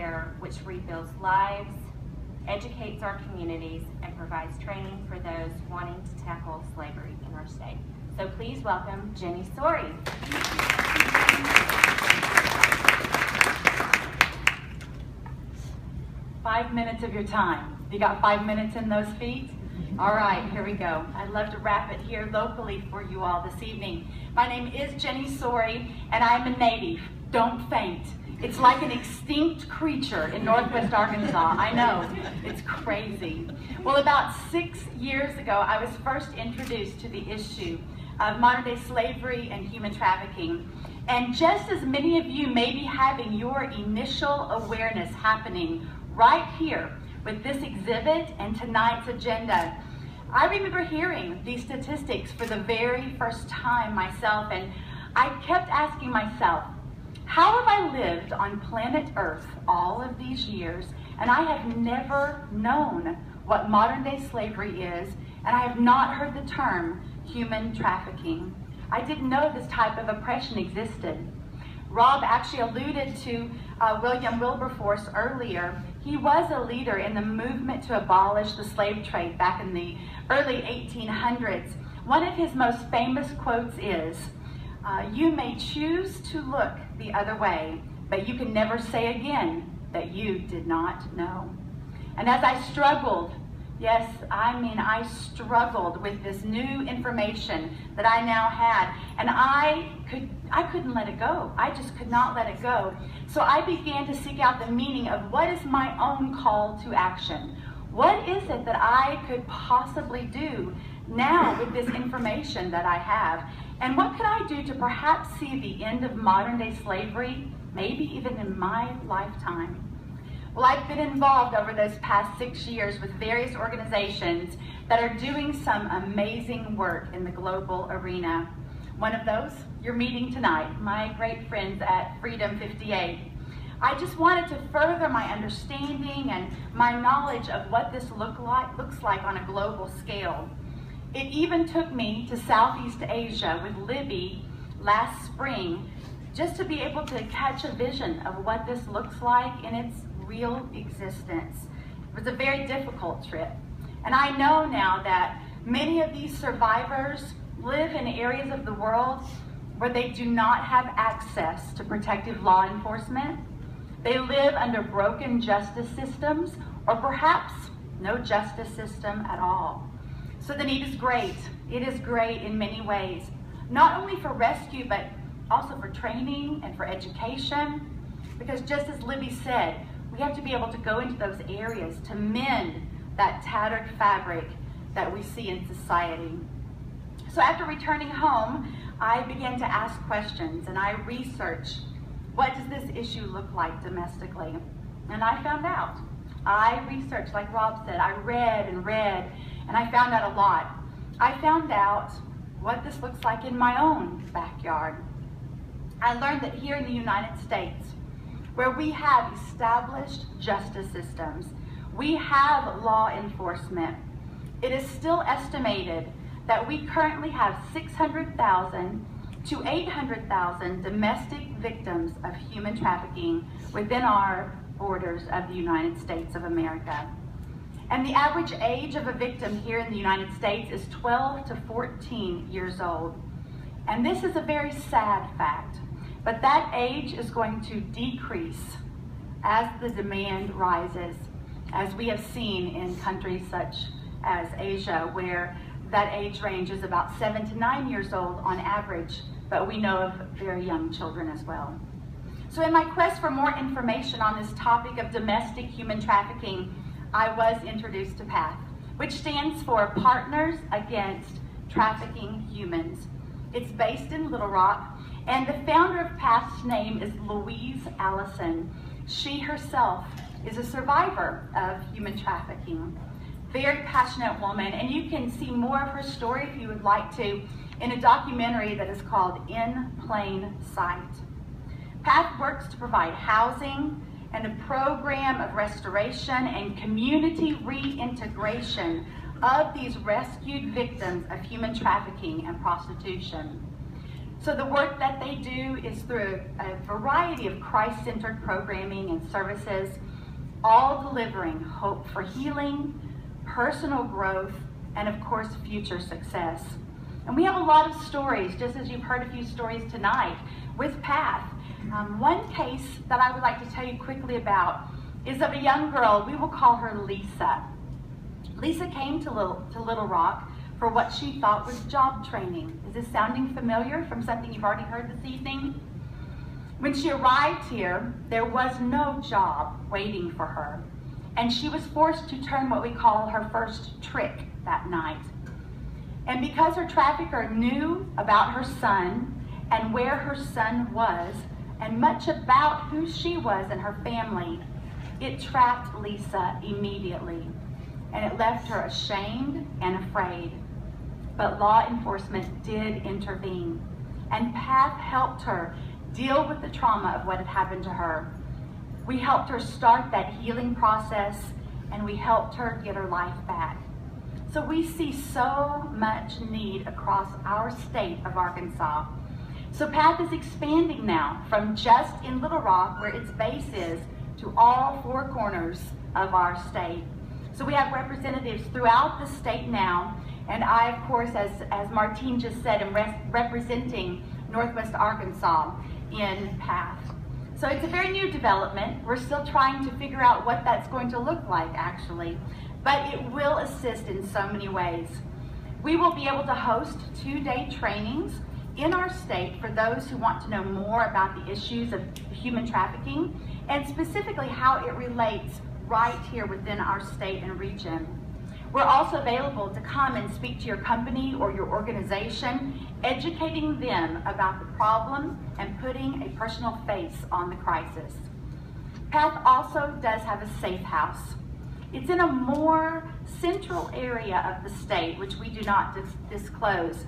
care which rebuilds lives, educates our communities, and provides training for those wanting to tackle slavery in our state. So please welcome Jenny Sorey. 5 minutes of your time. You got 5 minutes in those feet? All right, here we go. I'd love to wrap it here locally for you all this evening. My name is Jenny Sorey, and I'm a native. Don't faint. It's like an extinct creature in Northwest Arkansas. I know, it's crazy. Well, about 6 years ago, I was first introduced to the issue of modern-day slavery and human trafficking. And just as many of you may be having your initial awareness happening right here with this exhibit and tonight's agenda, I remember hearing these statistics for the very first time myself, and I kept asking myself, how have I lived on planet Earth all of these years, and I have never known what modern-day slavery is, and I have not heard the term human trafficking. I didn't know this type of oppression existed. Rob actually alluded to William Wilberforce earlier. He was a leader in the movement to abolish the slave trade back in the early 1800s. One of his most famous quotes is, "You may choose to look the other way, but you can never say again that you did not know." And as I struggled, yes, I struggled with this new information that I now had, and I couldn't let it go. I just could not let it go. So I began to seek out the meaning of what is my own call to action. What is it that I could possibly do now with this information that I have? And what could I do to perhaps see the end of modern-day slavery, maybe even in my lifetime? Well, I've been involved over those past 6 years with various organizations that are doing some amazing work in the global arena. One of those, you're meeting tonight, my great friends at Freedom58. I just wanted to further my understanding and my knowledge of what this looks like on a global scale. It even took me to Southeast Asia with Libby last spring just to be able to catch a vision of what this looks like in its real existence. It was a very difficult trip. And I know now that many of these survivors live in areas of the world where they do not have access to protective law enforcement. They live under broken justice systems, or perhaps no justice system at all. So the need is great. It is great in many ways, not only for rescue, but also for training and for education. Because just as Libby said, we have to be able to go into those areas to mend that tattered fabric that we see in society. So after returning home, I began to ask questions and I researched, what does this issue look like domestically? And I found out. I researched, like Rob said, I read and read, and I found out a lot. I found out what this looks like in my own backyard. I learned that here in the United States, where we have established justice systems, we have law enforcement, it is still estimated that we currently have 600,000 to 800,000 domestic victims of human trafficking within our borders of the United States of America. And the average age of a victim here in the United States is 12 to 14 years old. And this is a very sad fact, but that age is going to decrease as the demand rises, as we have seen in countries such as Asia, where that age range is about 7 to 9 years old on average, but we know of very young children as well. So in my quest for more information on this topic of domestic human trafficking, I was introduced to PATH, which stands for Partners Against Trafficking Humans. It's based in Little Rock, and the founder of PATH's name is Louise Allison. She herself is a survivor of human trafficking. Very passionate woman, and you can see more of her story if you would like to in a documentary that is called In Plain Sight. PATH works to provide housing and a program of restoration and community reintegration of these rescued victims of human trafficking and prostitution. So the work that they do is through a variety of Christ-centered programming and services, all delivering hope for healing, personal growth, and of course, future success. And we have a lot of stories, just as you've heard a few stories tonight with Path. One case that I would like to tell you quickly about is of a young girl. We will call her Lisa. Lisa came to Little Rock for what she thought was job training. Is this sounding familiar from something you've already heard this evening? When she arrived here, there was no job waiting for her, and she was forced to turn what we call her first trick that night. And because her trafficker knew about her son and where her son was, and much about who she was and her family, it trapped Lisa immediately, and it left her ashamed and afraid. But law enforcement did intervene, and Path helped her deal with the trauma of what had happened to her. We helped her start that healing process, and we helped her get her life back. So we see so much need across our state of Arkansas. So Path is expanding now from just in Little Rock, where its base is, to all four corners of our state. So we have representatives throughout the state now, and I, of course, as Martine just said, am representing Northwest Arkansas in Path. So it's a very new development. We're still trying to figure out what that's going to look like, actually, but it will assist in so many ways. We will be able to host 2-day trainings in our state for those who want to know more about the issues of human trafficking, and specifically how it relates right here within our state and region. We're also available to come and speak to your company or your organization, educating them about the problem and putting a personal face on the crisis. Path also does have a safe house. It's in a more central area of the state, which we do not disclose,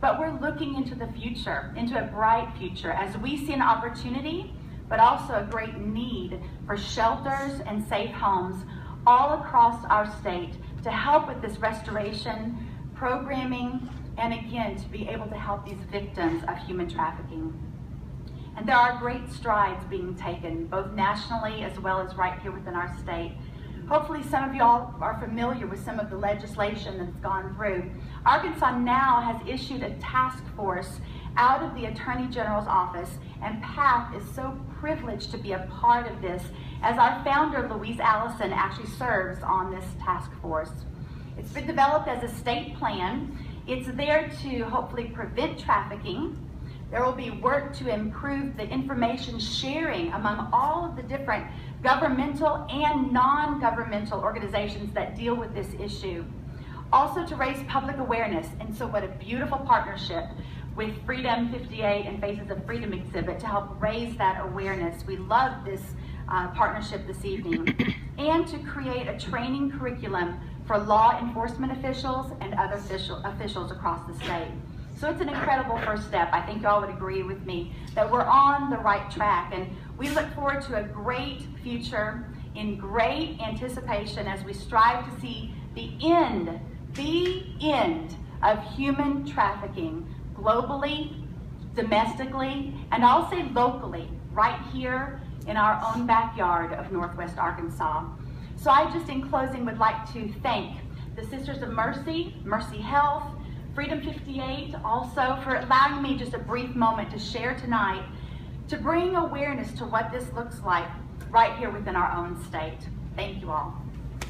but we're looking into the future, into a bright future, as we see an opportunity, but also a great need for shelters and safe homes all across our state to help with this restoration, programming, and again, to be able to help these victims of human trafficking. And there are great strides being taken, both nationally as well as right here within our state. Hopefully some of y'all are familiar with some of the legislation that's gone through. Arkansas now has issued a task force out of the Attorney General's office, and Path is so privileged to be a part of this, as our founder, Louise Allison, actually serves on this task force. It's been developed as a state plan. It's there to hopefully prevent trafficking. There will be work to improve the information sharing among all of the different governmental and non-governmental organizations that deal with this issue. Also to raise public awareness, and so what a beautiful partnership with Freedom58 and Faces of Freedom exhibit to help raise that awareness. We love this partnership this evening. And to create a training curriculum for law enforcement officials and other officials across the state. So it's an incredible first step. I think y'all would agree with me that we're on the right track, and we look forward to a great future in great anticipation as we strive to see the end of human trafficking globally, domestically, and I'll say locally, right here in our own backyard of Northwest Arkansas. So I just in closing would like to thank the Sisters of Mercy, Mercy Health, Freedom58 also for allowing me just a brief moment to share tonight, to bring awareness to what this looks like right here within our own state. Thank you all.